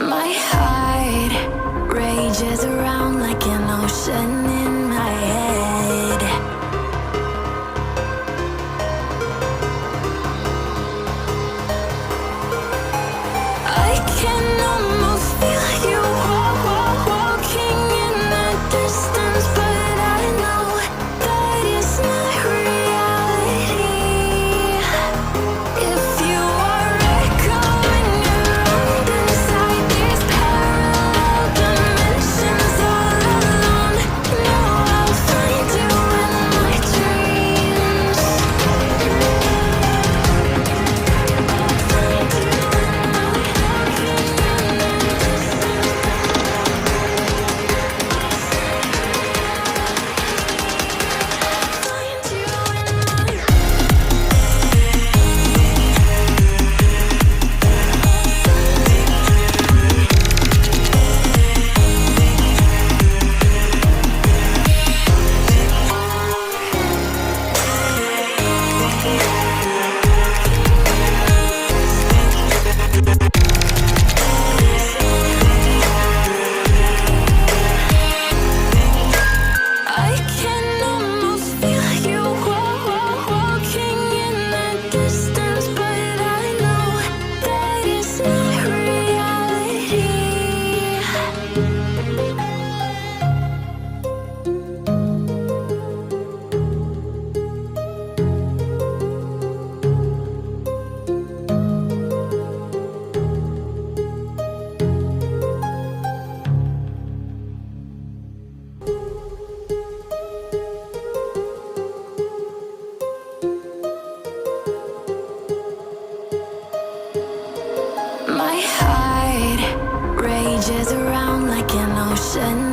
My heart rages around like an ocean in my head. I can almost feel you walking in the distance, but I know that it's not reality. If you are echoing around inside these parallel dimensions all alone, know I'll find you in my dreams. I can almost feel you walking in the distance, but I know that it's not reality. My heart rages around like an ocean